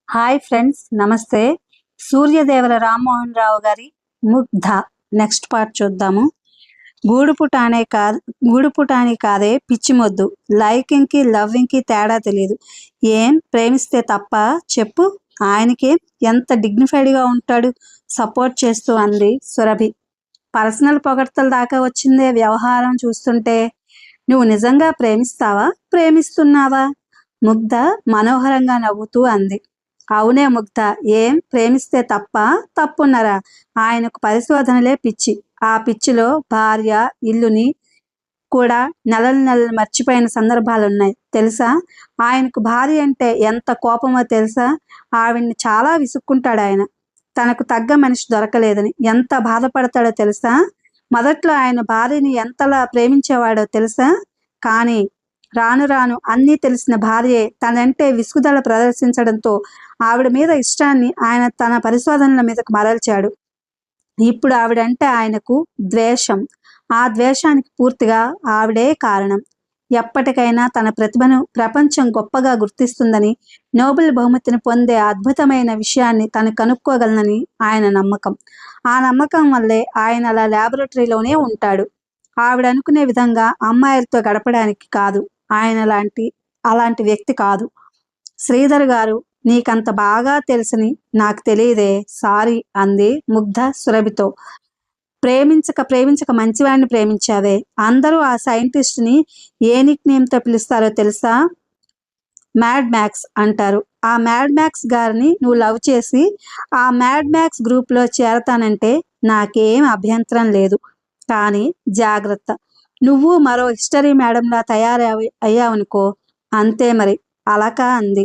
Hi friends, నమస్తే. సూర్యదేవర రామ్మోహన్ రావు గారి Mugdha next part చూద్దాము. గూడుపుటాని కాదే పిచ్చి మొద్దు, లైకింగ్కి లవ్వింగ్కి తేడా తెలియదు. ఏం ప్రేమిస్తే తప్ప చెప్పు, ఆయనకే ఎంత డిగ్నిఫైడ్గా ఉంటాడు సపోర్ట్ చేస్తూ అంది సురభి. పర్సనల్ పొగడ్తల దాకా వచ్చిందే వ్యవహారం చూస్తుంటే. నువ్వు నిజంగా ప్రేమిస్తావా, ప్రేమిస్తున్నావా? ముగ్ధ మనోహరంగా నవ్వుతూ అంది. అవునే ముగ్ధ, ఏం ప్రేమిస్తే తప్పున్నరా? ఆయనకు పరిశోధనలే పిచ్చి. ఆ పిచ్చిలో భార్య ఇల్లుని కూడా నెలలు మర్చిపోయిన సందర్భాలున్నాయి తెలుసా. ఆయనకు భార్య అంటే ఎంత కోపమో తెలుసా. ఆవిడ్ని చాలా విసుక్కుంటాడు ఆయన. తనకు తగ్గ మనిషి దొరకలేదని ఎంత బాధపడతాడో తెలుసా. మొదట్లో ఆయన భార్యని ఎంతలా ప్రేమించేవాడో తెలుసా. కానీ రాను రాను అన్నీ తెలిసిన భార్యే తనంటే విసుగుదల ప్రదర్శించడంతో ఆవిడ మీద ఇష్టాన్ని ఆయన తన పరిశోధనల మీదకు మరల్చాడు. ఇప్పుడు ఆవిడంటే ఆయనకు ద్వేషం. ఆ ద్వేషానికి పూర్తిగా ఆవిడే కారణం. ఎప్పటికైనా తన ప్రతిభను ప్రపంచం గొప్పగా గుర్తిస్తుందని, నోబెల్ బహుమతిని పొందే అద్భుతమైన విషయాన్ని తను కనుక్కోగలనని ఆయన నమ్మకం. ఆ నమ్మకం వల్లే ఆయన అలా ల్యాబొరేటరీలోనే ఉంటాడు. ఆవిడ అనుకునే విధంగా అమ్మాయిలతో గడపడానికి కాదు. ఆయన అలాంటి వ్యక్తి కాదు. శ్రీధర్ గారు, నీకంత బాగా తెలుసని నాకు తెలియదే, సారీ అంది ముగ్ధ సురభితో. ప్రేమించక మంచివాడిని ప్రేమించావే. అందరూ ఆ సైంటిస్ట్ని ఏ నిక్ నేమ్తో పిలుస్తారో తెలుసా? మ్యాడ్ మ్యాక్స్ అంటారు. ఆ మ్యాడ్ మ్యాక్స్ గారిని నువ్వు లవ్ చేసి ఆ మ్యాడ్ మ్యాక్స్ గ్రూప్లో చేరతానంటే నాకేం అభ్యంతరం లేదు. కానీ జాగ్రత్త, నువ్వు మరో హిస్టరీ మేడంలా అయ్యావనుకో, అంతే మరి అలక అంది.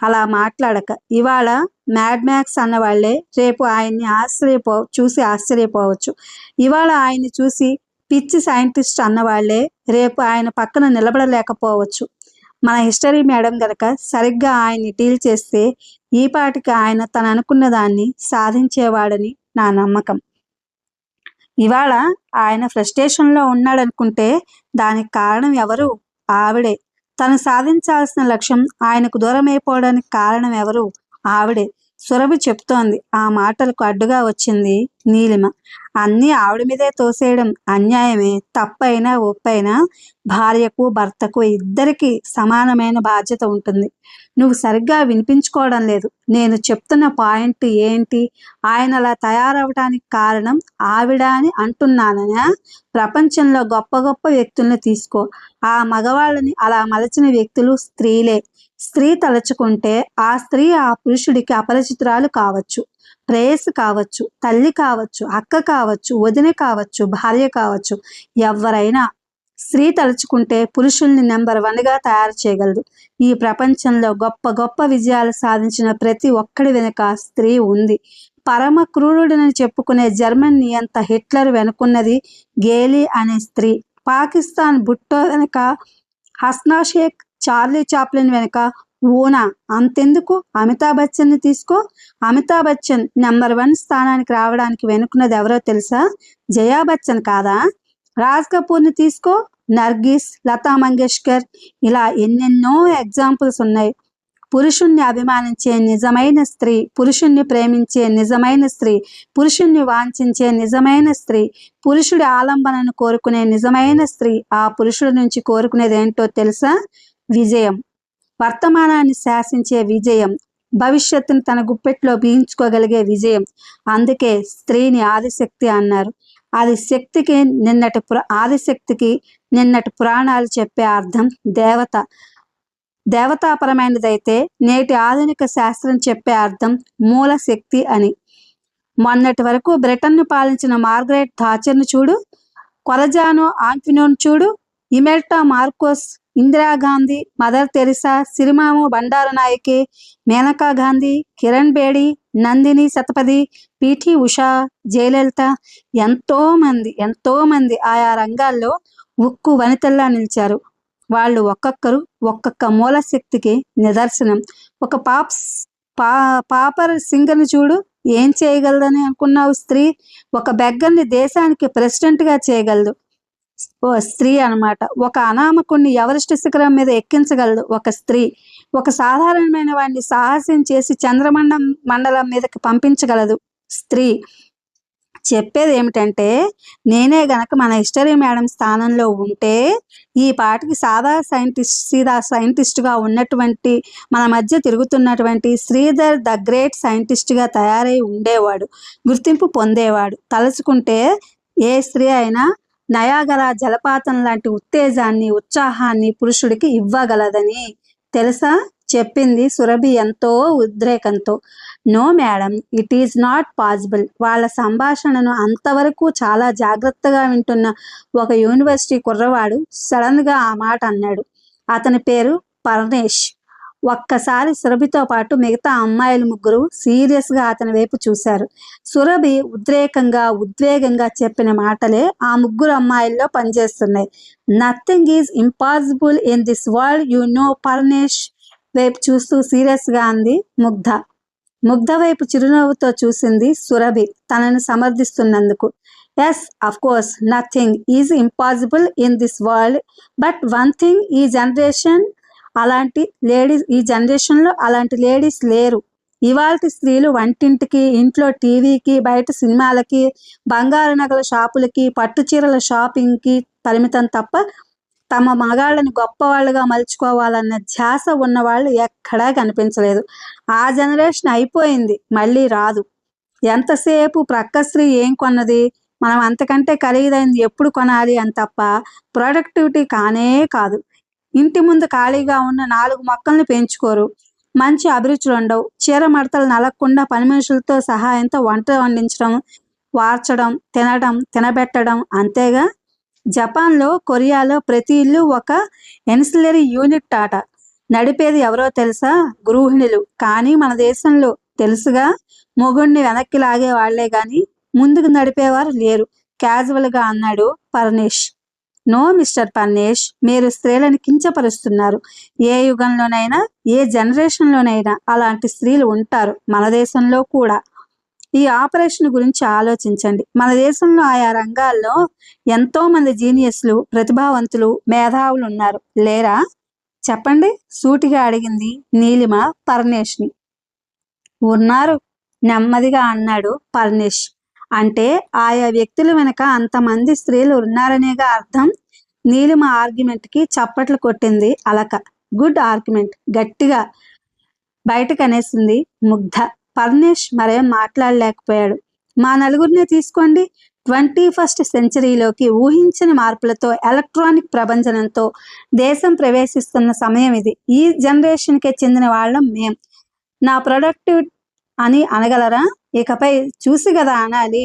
అలా మాట్లాడక, ఇవాళ మ్యాడ్ మ్యాక్స్ అన్నవాళ్లే రేపు ఆయన్ని చూసి ఆశ్చర్యపోవచ్చు. ఇవాళ ఆయన్ని చూసి పిచ్చి సైంటిస్ట్ అన్నవాళ్లే రేపు ఆయన పక్కన నిలబడలేకపోవచ్చు. మన హిస్టరీ మేడం గనక సరిగ్గా ఆయన్ని డీల్ చేస్తే ఈ పాటికి ఆయన తను అనుకున్న దాన్ని సాధించేవాడని నా నమ్మకం. ఇవాళ ఆయన ఫ్రస్ట్రేషన్లో ఉన్నాడనుకుంటే దానికి కారణం ఎవరు? ఆవిడే. తను సాధించాల్సిన లక్ష్యం ఆయనకు దూరమైపోవడానికి కారణం ఎవరు? ఆవిడే. సురభి చెప్తోంది. ఆ మాటలకు అడ్డుగా వచ్చింది నీలిమ. అన్నీ ఆవిడ మీదే తోసేయడం అన్యాయమే. తప్పైనా ఒప్పైనా భార్యకు భర్తకు ఇద్దరికీ సమానమైన బాధ్యత ఉంటుంది. నువ్వు సరిగ్గా వినిపించుకోవడం లేదు. నేను చెప్తున్న పాయింట్ ఏంటి? ఆయన అలా తయారవడానికి కారణం ఆవిడ అని అంటున్నాననా? ప్రపంచంలో గొప్ప గొప్ప వ్యక్తుల్ని తీసుకో. ఆ మగవాళ్ళని అలా మలచిన వ్యక్తులు స్త్రీలే. స్త్రీ తలుచుకుంటే ఆ స్త్రీ ఆ పురుషుడికి అపరిచితురాలు కావచ్చు, ప్రేయసి కావచ్చు, తల్లి కావచ్చు, అక్క కావచ్చు, వదిన కావచ్చు, భార్య కావచ్చు. ఎవరైనా స్త్రీ తలుచుకుంటే పురుషుల్ని నెంబర్ 1గా తయారు చేయగలదు. ఈ ప్రపంచంలో గొప్ప గొప్ప విజయాలు సాధించిన ప్రతి ఒక్కడి వెనుక స్త్రీ ఉంది. పరమ క్రూరుడని చెప్పుకునే జర్మన్ నియంత హిట్లర్ వెనుకున్నది గేలీ అనే స్త్రీ. పాకిస్తాన్ భుట్టో వెనుక హస్నా షేక్, చార్లీ చాప్లిన్ వెనుక ఊనా. అంతెందుకు, అమితాబ్ బచ్చన్ని తీసుకో. అమితాబ్ బచ్చన్ నెంబర్ 1 స్థానానికి రావడానికి వెనుకున్నది ఎవరో తెలుసా? జయా బచ్చన్ కాదా? రాజ్ కపూర్ని తీసుకో, నర్గిస్, లతా మంగేష్కర్, ఇలా ఎన్నెన్నో ఎగ్జాంపుల్స్ ఉన్నాయి. పురుషుణ్ణి అభిమానించే నిజమైన స్త్రీ, పురుషుణ్ణి ప్రేమించే నిజమైన స్త్రీ, పురుషుణ్ణి వాంఛించే నిజమైన స్త్రీ, పురుషుడి ఆలంబనను కోరుకునే నిజమైన స్త్రీ ఆ పురుషుడి నుంచి కోరుకునేది ఏంటో తెలుసా? విజయం. వర్తమానాన్ని శాసించే విజయం, భవిష్యత్తుని తన గుప్పెట్లో బీయించుకోగలిగే విజయం. అందుకే స్త్రీని ఆదిశక్తి అన్నారు. ఆదిశక్తికి నిన్నటి పురాణాలు చెప్పే అర్థం దేవత, దేవతాపరమైనదైతే నేటి ఆధునిక శాస్త్రం చెప్పే అర్థం మూల శక్తి అని. మొన్నటి వరకు బ్రిటన్ను పాలించిన మార్గరెట్ థాచర్ను చూడు, కొరజానో ఆంక్వినోను చూడు, Imelda Marcos, Indira Gandhi, Mother Teresa, Sirimavo Bandaranaike, Maneka Gandhi, Kiran Bedi, Nandini Satpathy, PT Usha, Jayalalithaa, ఎంతోమంది ఆయా రంగాల్లో ఉక్కు వనితల్లా నిలిచారు. వాళ్ళు ఒక్కొక్కరు ఒక్కొక్క మూల శక్తికి నిదర్శనం. ఒక పాపర్ సింగర్ని చూడు, ఏం చేయగలదని అనుకున్నావు స్త్రీ? ఒక బెగ్గర్ని దేశానికి ప్రెసిడెంట్గా చేయగలదు. ఓ స్త్రీ అన్నమాట. ఒక అనామకుణ్ణి ఎవరెస్ట్ శిఖరం మీద ఎక్కించగలదు ఒక స్త్రీ. ఒక సాధారణమైన వాడిని సాహసం చేసి మండలం మీదకి పంపించగలదు స్త్రీ. చెప్పేదేమిటంటే, నేనే గనక మన హిస్టరీ మేడం స్థానంలో ఉంటే, ఈ పాటికి సీదా సైంటిస్ట్‌గా ఉన్నటువంటి, మన మధ్య తిరుగుతున్నటువంటి శ్రీధర్ ద గ్రేట్ సైంటిస్ట్‌గా తయారై ఉండేవాడు. గుర్తింపు పొందేవాడు. తలుచుకుంటే ఏ స్త్రీ అయినా నయాగరా జలపాతం లాంటి ఉత్తేజాన్ని, ఉత్సాహాన్ని పురుషుడికి ఇవ్వగలదని తెలుసా? చెప్పింది సురభి ఎంతో ఉద్రేకంతో. No madam, it is not possible. వాళ్ళ సంభాషణను అంతవరకు చాలా జాగ్రత్తగా వింటున్న ఒక యూనివర్సిటీ కుర్రవాడు సడన్గా ఆ మాట అన్నాడు. అతని పేరు పర్నేష్. ఒక్కసారి సురభితో పాటు మిగతా అమ్మాయిలు ముగ్గురు సీరియస్గా అతని వైపు చూశారు. సురభి ఉద్వేగంగా చెప్పిన మాటలే ఆ ముగ్గురు అమ్మాయిల్లో పనిచేస్తున్నాయి. Nothing is impossible in this world, you know. Parnesh వైపు చూస్తూ సీరియస్గా అంది ముగ్ధ. ముగ్ధ వైపు చిరునవ్వుతో చూసింది సురభి తనను సమర్థిస్తున్నందుకు. Yes, of course, nothing is impossible in this world, but one thing, ఈ జనరేషన్లో అలాంటి లేడీస్ లేరు. ఇవాల్టి స్త్రీలు వంటింటికి, ఇంట్లో టీవీకి, బయట సినిమాలకి, బంగారు నగల షాపులకి, పట్టు చీరల షాపింగ్కి పరిమితం తప్ప తమ మగాళ్ళని గొప్పవాళ్ళుగా మలుచుకోవాలన్న ధ్యాస ఉన్నవాళ్ళు ఎక్కడా కనిపించలేదు. ఆ జనరేషన్ అయిపోయింది, మళ్ళీ రాదు. ఎంతసేపు ప్రక్క స్త్రీ ఏం కొన్నది, మనం అంతకంటే ఖరీదైంది ఎప్పుడు కొనాలి అని తప్ప ప్రొడక్టివిటీ కానే కాదు. ఇంటి ముందు ఖాళీగా ఉన్న 4 మొక్కల్ని పెంచుకోరు. మంచి అభిరుచులు ఉండవు. చీర మడతలు నలగకుండా పని మనుషులతో సహాయంతో వంట వండించడం, వార్చడం, తినబెట్టడం అంతేగా. జపాన్లో, కొరియాలో ప్రతి ఇల్లు ఒక ఎన్సిలరీ యూనిట్ ఆట. నడిపేది ఎవరో తెలుసా? గృహిణులు. కానీ మన దేశంలో తెలుసుగా, మొగుణ్ణి వెనక్కి లాగే వాళ్లే గాని ముందుకు నడిపేవారు లేరు క్యాజువల్గా అన్నాడు పర్నేష్. నో మిస్టర్ పర్నేష్, మీరు స్త్రీలను కించపరుస్తున్నారు. ఏ యుగంలోనైనా, ఏ జనరేషన్లోనైనా అలాంటి స్త్రీలు ఉంటారు, మన దేశంలో కూడా. ఈ ఆపరేషన్ గురించి ఆలోచించండి. మన దేశంలో ఆయా రంగాల్లో ఎంతో మంది జీనియస్లు, ప్రతిభావంతులు, మేధావులు ఉన్నారు, లేరా? చెప్పండి, సూటిగా అడిగింది నీలిమ పర్నేష్ని. ఉన్నారు, నెమ్మదిగా అన్నాడు పర్నేష్. అంటే ఆయా వ్యక్తుల వెనక అంతమంది స్త్రీలు ఉన్నారనేగా అర్థం. నీలిమ ఆర్గ్యుమెంట్కి చప్పట్లు కొట్టింది అలక. గుడ్ ఆర్గ్యుమెంట్, గట్టిగా బయటకు అనేసింది ముగ్ధ. పర్నేష్ మరేం మాట్లాడలేకపోయాడు. మా నలుగురినే తీసుకోండి. 21st సెంచరీలోకి ఊహించని మార్పులతో, ఎలక్ట్రానిక్ ప్రభంజనంతో దేశం ప్రవేశిస్తున్న సమయం ఇది. ఈ జనరేషన్కే చెందిన వాళ్ళం మేం. నా ప్రొడక్టివ్ అని అనగలరా? ఇకపై చూసి కదా అనాలి.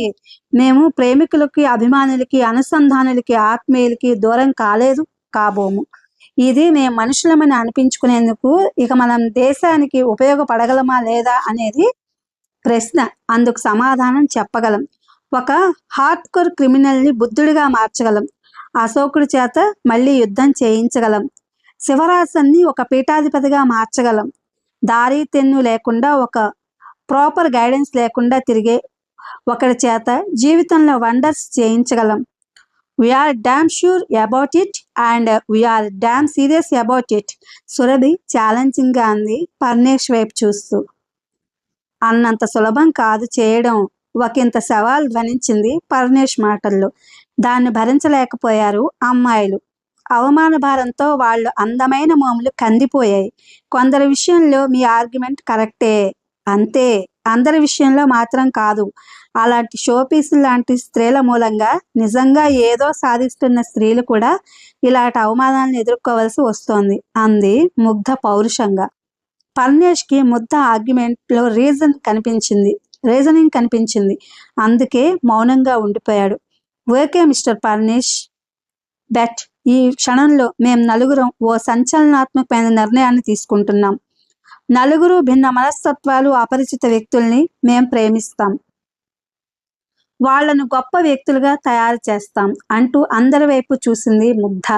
మేము ప్రేమికులకి, అభిమానులకి, అనుసంధానులకి, ఆత్మీయులకి దూరం కాలేదు, కాబోము. ఇది మేము మనుషులమని అనిపించుకునేందుకు ఇక మనం దేశానికి ఉపయోగపడగలమా లేదా అనేది ప్రశ్న. అందుకు సమాధానం చెప్పగలం. ఒక హార్డ్కోర్ క్రిమినల్ని బుద్ధుడిగా మార్చగలం. అశోకుడి చేత మళ్ళీ యుద్ధం చేయించగలం. శివరాసన్ని ఒక పీఠాధిపతిగా మార్చగలం. దారి తెన్ను లేకుండా, ఒక ప్రాపర్ గైడెన్స్ లేకుండా తిరిగే ఒకరి చేత జీవితంలో వండర్స్ చేయించగలం. We are damn sure about it and we are damn serious about it. Surabhi ఛాలెంజింగ్గా అంది పర్నేష్ వైపు చూస్తూ. అన్నంత సులభం కాదు చేయడం, ఒకంత సవాల్ ధ్వనించింది పర్నేష్ మాటల్లో. దాన్ని భరించలేకపోయారు అమ్మాయిలు. అవమాన భారంతో వాళ్ళు అందమైన మోములు కందిపోయాయి. కొందరి విషయంలో మీ ఆర్గ్యుమెంట్ కరెక్టే, అంతే. అందరి విషయంలో మాత్రం కాదు. అలాంటి షోపీసులు లాంటి స్త్రీల మూలంగా నిజంగా ఏదో సాధిస్తున్న స్త్రీలు కూడా ఇలాంటి అవమానాలను ఎదుర్కోవలసి వస్తోంది అంది ముగ్ధ పౌరుషంగా. పర్నేష్కి ముగ్ధ ఆర్గ్యుమెంట్లో రీజనింగ్ కనిపించింది. అందుకే మౌనంగా ఉండిపోయాడు. ఓకే మిస్టర్ పర్నేష్, బట్ ఈ క్షణంలో మేం నలుగురం ఓ సంచలనాత్మకమైన నిర్ణయాన్ని తీసుకుంటున్నాం. నలుగురు భిన్న మనస్తత్వాలు, అపరిచిత వ్యక్తుల్ని మేం ప్రేమిస్తాం. వాళ్లను గొప్ప వ్యక్తులుగా తయారు చేస్తాం అంటూ అందరి వైపు చూసింది ముగ్ధ.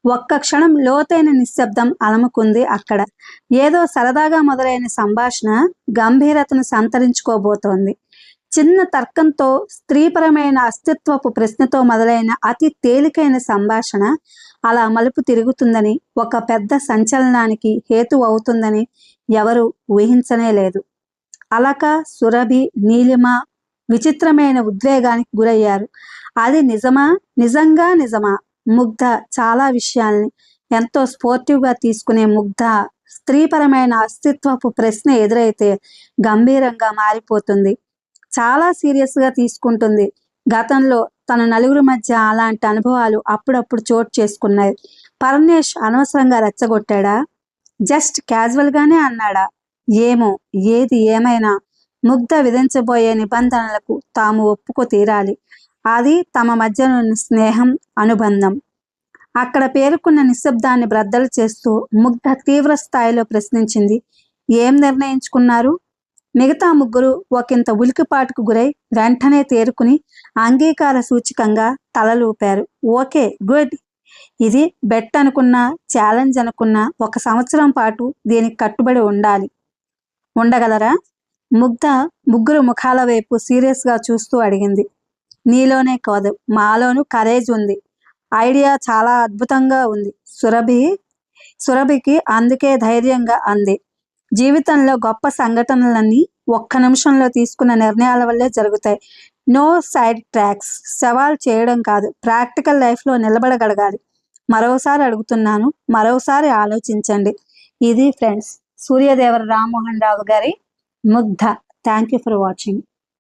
ఒక్క క్షణం లోతైన నిశ్శబ్దం అలముకుంది అక్కడ. ఏదో సరదాగా మొదలైన సంభాషణ గంభీరతను సంతరించుకోబోతోంది. చిన్న తర్కంతో, స్త్రీపరమైన అస్తిత్వపు ప్రశ్నతో మొదలైన అతి తేలికైన సంభాషణ అలా మలుపు తిరుగుతుందని, ఒక పెద్ద సంచలనానికి హేతు అవుతుందని ఎవరు ఊహించనే లేదు. అలక, సురభి, నీలిమ విచిత్రమైన ఉద్వేగానికి గురయ్యారు. అది నిజమా? నిజంగా నిజమా? ముగ్ధ చాలా విషయాల్ని ఎంతో స్పోర్టివ్గా తీసుకునే ముగ్ధ స్త్రీపరమైన అస్తిత్వపు ప్రశ్న ఎదురైతే గంభీరంగా మారిపోతుంది. చాలా సీరియస్గా తీసుకుంటుంది. గతంలో తన నలుగురి మధ్య అలాంటి అనుభవాలు అప్పుడప్పుడు చోటు చేసుకున్నాయి. పరమేష్ అనవసరంగా రెచ్చగొట్టాడా? జస్ట్ క్యాజువల్గానే అన్నాడా? ఏమో, ఏది ఏమైనా ముగ్ధ విధించబోయే నిబంధనలకు తాము ఒప్పుకో తీరాలి. అది తమ మధ్యనున్న స్నేహం, అనుబంధం. అక్కడ పేరుకున్న నిశ్శబ్దాన్ని బ్రద్దలు చేస్తూ ముగ్ధ తీవ్ర స్థాయిలో ప్రశ్నించింది. ఏం నిర్ణయించుకున్నారు? మిగతా ముగ్గురు ఒకంత ఉలికిపాటుకు గురై వెంటనే తేరుకుని అంగీకార సూచికంగా తలలూపారు. Okay, good. ఇది బెట్ అనుకున్నా, ఛాలెంజ్ అనుకున్నా 1 సంవత్సరం పాటు దీనికి కట్టుబడి ఉండగలరా? ముగ్ధ ముగ్గురు ముఖాల వైపు సీరియస్గా చూస్తూ అడిగింది. నీలోనే కాదు, మాలోనూ కరేజ్ ఉంది. ఐడియా చాలా అద్భుతంగా ఉంది. సురభికి అందుకే ధైర్యంగా అంది. జీవితంలో గొప్ప సంఘటనలన్నీ 1 నిమిషంలో తీసుకున్న నిర్ణయాల వల్లే జరుగుతాయి. No side tracks. సవాల్ చేయడం కాదు, ప్రాక్టికల్ లైఫ్లో నిలబడగలగాలి. మరోసారి అడుగుతున్నాను, మరోసారి ఆలోచించండి. ఇది ఫ్రెండ్స్, సూర్యదేవర రామ్మోహన్ రావు గారి Mugdha. Thank you for watching.